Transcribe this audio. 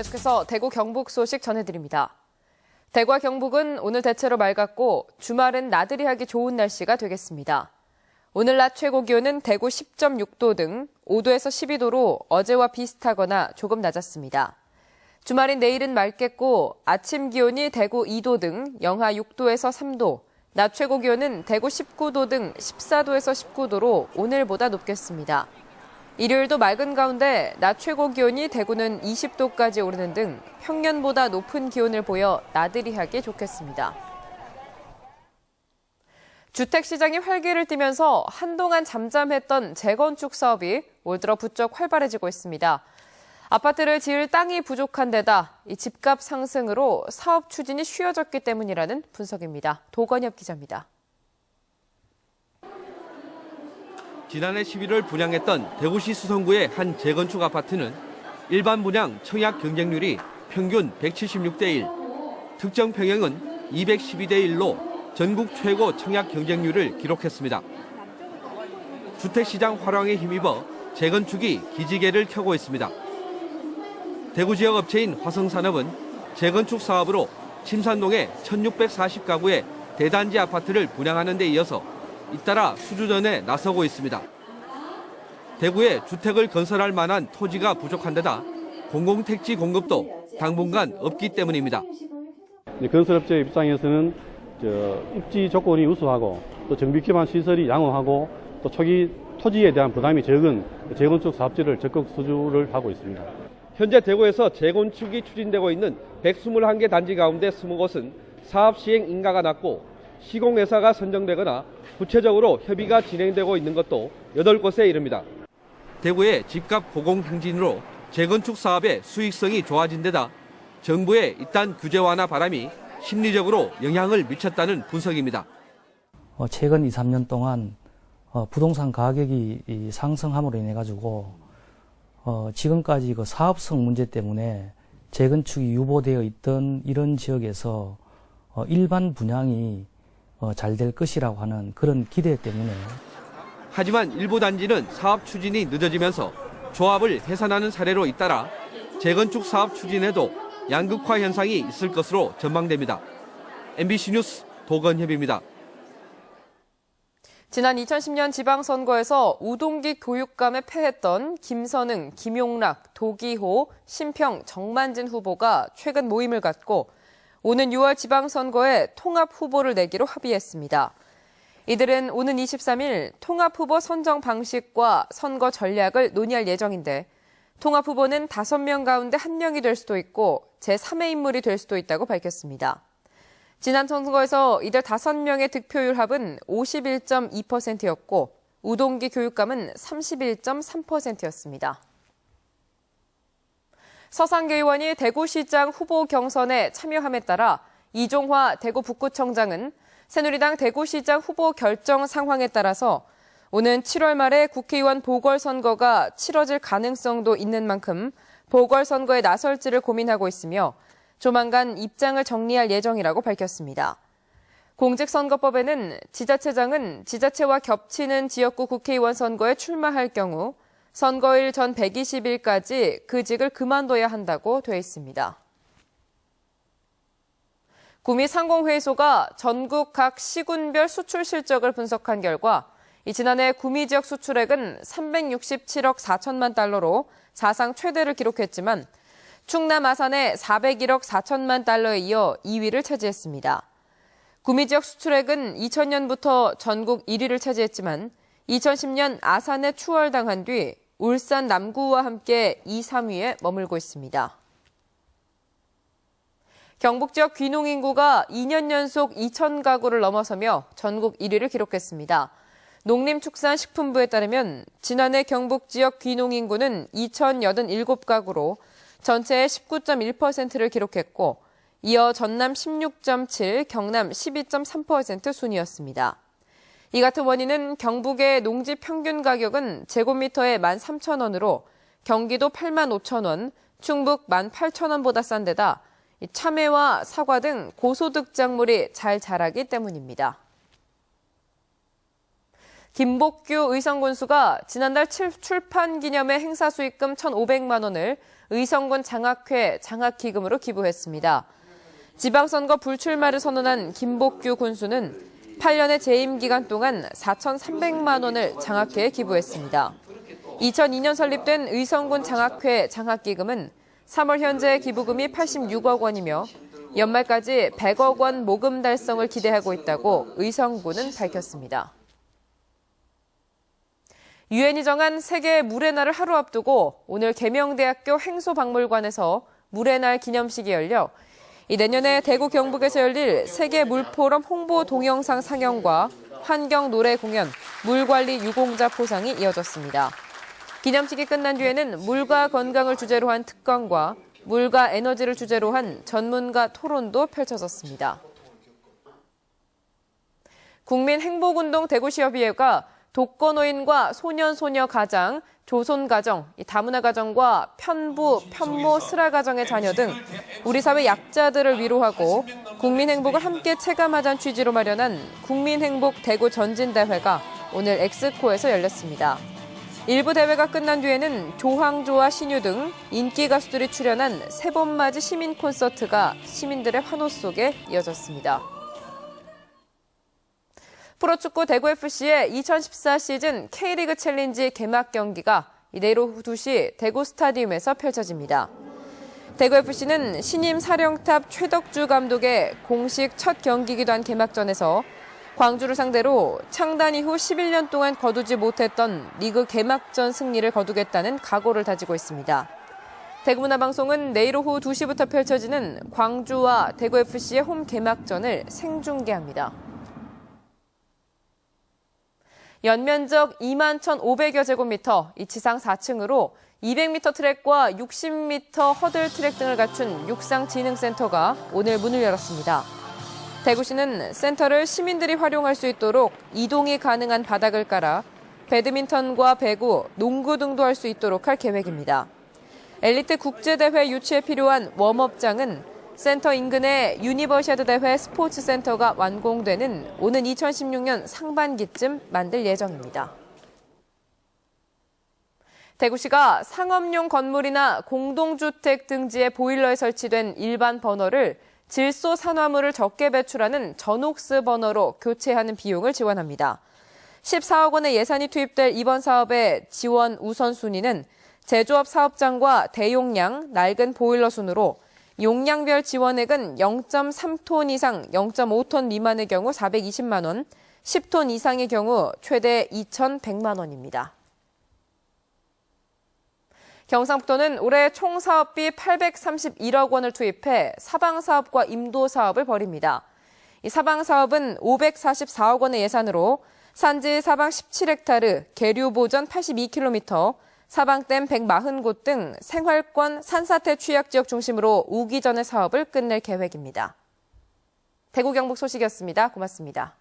계속해서 대구 경북 소식 전해드립니다. 대구와 경북은 오늘 대체로 맑았고 주말은 나들이 하기 좋은 날씨가 되겠습니다. 오늘 낮 최고 기온은 대구 10.6도 등 5도에서 12도로 어제와 비슷하거나 조금 낮았습니다. 주말인 내일은 맑겠고 아침 기온이 대구 2도 등 영하 6도에서 3도, 낮 최고 기온은 대구 19도 등 14도에서 19도로 오늘보다 높겠습니다. 일요일도 맑은 가운데 낮 최고 기온이 대구는 20도까지 오르는 등 평년보다 높은 기온을 보여 나들이 하기 좋겠습니다. 주택시장이 활기를 띠면서 한동안 잠잠했던 재건축 사업이 올 들어 부쩍 활발해지고 있습니다. 아파트를 지을 땅이 부족한 데다 이 집값 상승으로 사업 추진이 쉬워졌기 때문이라는 분석입니다. 도건엽 기자입니다. 지난해 11월 분양했던 대구시 수성구의 한 재건축 아파트는 일반 분양 청약 경쟁률이 평균 176대 1, 특정 평형은 212대 1로 전국 최고 청약 경쟁률을 기록했습니다. 주택시장 활황에 힘입어 재건축이 기지개를 켜고 있습니다. 대구 지역 업체인 화성산업은 재건축 사업으로 침산동에 1640가구의 대단지 아파트를 분양하는 데 이어서 잇따라 수주전에 나서고 있습니다. 대구에 주택을 건설할 만한 토지가 부족한 데다 공공택지 공급도 당분간 없기 때문입니다. 건설업체 입장에서는 입지 조건이 우수하고 또 정비 기반 시설이 양호하고 또 초기 토지에 대한 부담이 적은 재건축 사업지를 적극 수주를 하고 있습니다. 현재 대구에서 재건축이 추진되고 있는 121개 단지 가운데 20곳은 사업 시행 인가가 났고 시공회사가 선정되거나 구체적으로 협의가 진행되고 있는 것도 8곳에 이릅니다. 대구의 집값 고공행진으로 재건축 사업의 수익성이 좋아진 데다 정부의 이딴 규제 완화 바람이 심리적으로 영향을 미쳤다는 분석입니다. 최근 2, 3년 동안 부동산 가격이 상승함으로 인해 가지고 지금까지 그 사업성 문제 때문에 재건축이 유보되어 있던 이런 지역에서 일반 분양이 잘 될 것이라고 하는 그런 기대 때문에. 하지만 일부 단지는 사업 추진이 늦어지면서 조합을 해산하는 사례로 잇따라 재건축 사업 추진에도 양극화 현상이 있을 것으로 전망됩니다. MBC 뉴스 도건협입니다. 지난 2010년 지방선거에서 우동기 교육감에 패했던 김선흥, 김용락, 도기호, 심평, 정만진 후보가 최근 모임을 갖고 오는 6월 지방선거에 통합후보를 내기로 합의했습니다. 이들은 오는 23일 통합후보 선정 방식과 선거 전략을 논의할 예정인데 통합후보는 5명 가운데 1명이 될 수도 있고 제3의 인물이 될 수도 있다고 밝혔습니다. 지난 선거에서 이들 5명의 득표율 합은 51.2%였고 우동기 교육감은 31.3%였습니다. 서상교 의원이 대구시장 후보 경선에 참여함에 따라 이종화 대구 북구청장은 새누리당 대구시장 후보 결정 상황에 따라서 오는 7월 말에 국회의원 보궐선거가 치러질 가능성도 있는 만큼 보궐선거에 나설지를 고민하고 있으며 조만간 입장을 정리할 예정이라고 밝혔습니다. 공직선거법에는 지자체장은 지자체와 겹치는 지역구 국회의원 선거에 출마할 경우 선거일 전 120일까지 그 직을 그만둬야 한다고 돼 있습니다. 구미상공회의소가 전국 각 시군별 수출 실적을 분석한 결과 지난해 구미 지역 수출액은 367억 4천만 달러로 사상 최대를 기록했지만 충남 아산의 401억 4천만 달러에 이어 2위를 차지했습니다. 구미 지역 수출액은 2000년부터 전국 1위를 차지했지만 2010년 아산에 추월당한 뒤 울산 남구와 함께 2, 3위에 머물고 있습니다. 경북 지역 귀농 인구가 2년 연속 2,000가구를 넘어서며 전국 1위를 기록했습니다. 농림축산식품부에 따르면 지난해 경북 지역 귀농 인구는 2,087가구로 전체의 19.1%를 기록했고 이어 전남 16.7, 경남 12.3% 순이었습니다. 이 같은 원인은 경북의 농지 평균 가격은 제곱미터에 13,000원으로 경기도 85,000원, 충북 18,000원보다 싼 데다 참외와 사과 등 고소득 작물이 잘 자라기 때문입니다. 김복규 의성군수가 지난달 출판 기념회 행사 수익금 1,500만 원을 의성군 장학회 장학기금으로 기부했습니다. 지방선거 불출마를 선언한 김복규 군수는 8년의 재임 기간 동안 4,300만 원을 장학회에 기부했습니다. 2002년 설립된 의성군 장학회 장학기금은 3월 현재 기부금이 86억 원이며 연말까지 100억 원 모금 달성을 기대하고 있다고 의성군은 밝혔습니다. 유엔이 정한 세계 물의 날을 하루 앞두고 오늘 계명대학교 행소박물관에서 물의 날 기념식이 열려 내년에 대구 경북에서 열릴 세계 물포럼 홍보 동영상 상영과 환경 노래 공연, 물관리 유공자 포상이 이어졌습니다. 기념식이 끝난 뒤에는 물과 건강을 주제로 한 특강과 물과 에너지를 주제로 한 전문가 토론도 펼쳐졌습니다. 국민행복운동 대구시협의회가 독거노인과 소년소녀 가장, 조손가정, 다문화 가정과 편부, 편모, 슬아 가정의 자녀 등 우리 사회 약자들을 위로하고 국민 행복을 함께 체감하자는 취지로 마련한 국민행복 대구 전진대회가 오늘 엑스코에서 열렸습니다. 일부 대회가 끝난 뒤에는 조항조와 신유 등 인기 가수들이 출연한 세 번 맞이 시민 콘서트가 시민들의 환호 속에 이어졌습니다. 프로축구 대구FC의 2014 시즌 K리그 챌린지 개막 경기가 내일 오후 2시 대구 스타디움에서 펼쳐집니다. 대구FC는 신임 사령탑 최덕주 감독의 공식 첫 경기이기도 한 개막전에서 광주를 상대로 창단 이후 11년 동안 거두지 못했던 리그 개막전 승리를 거두겠다는 각오를 다지고 있습니다. 대구문화방송은 내일 오후 2시부터 펼쳐지는 광주와 대구FC의 홈 개막전을 생중계합니다. 연면적 21,500여 제곱미터, 지상 4층으로 200m 트랙과 60m 허들 트랙 등을 갖춘 육상진흥센터가 오늘 문을 열었습니다. 대구시는 센터를 시민들이 활용할 수 있도록 이동이 가능한 바닥을 깔아 배드민턴과 배구, 농구 등도 할 수 있도록 할 계획입니다. 엘리트 국제대회 유치에 필요한 웜업장은 센터 인근의 유니버시아드 대회 스포츠센터가 완공되는 오는 2016년 상반기쯤 만들 예정입니다. 대구시가 상업용 건물이나 공동주택 등지의 보일러에 설치된 일반 버너를 질소 산화물을 적게 배출하는 전옥스 버너로 교체하는 비용을 지원합니다. 14억 원의 예산이 투입될 이번 사업의 지원 우선순위는 제조업 사업장과 대용량, 낡은 보일러 순으로 용량별 지원액은 0.3톤 이상 0.5톤 미만의 경우 420만 원, 10톤 이상의 경우 최대 2,100만 원입니다. 경상북도는 올해 총 사업비 831억 원을 투입해 사방사업과 임도사업을 벌입니다. 이 사방사업은 544억 원의 예산으로 산지 사방 17헥타르, 계류보전 82km, 사방댐 140곳 등 생활권 산사태 취약지역 중심으로 우기전의 사업을 끝낼 계획입니다. 대구 경북 소식이었습니다. 고맙습니다.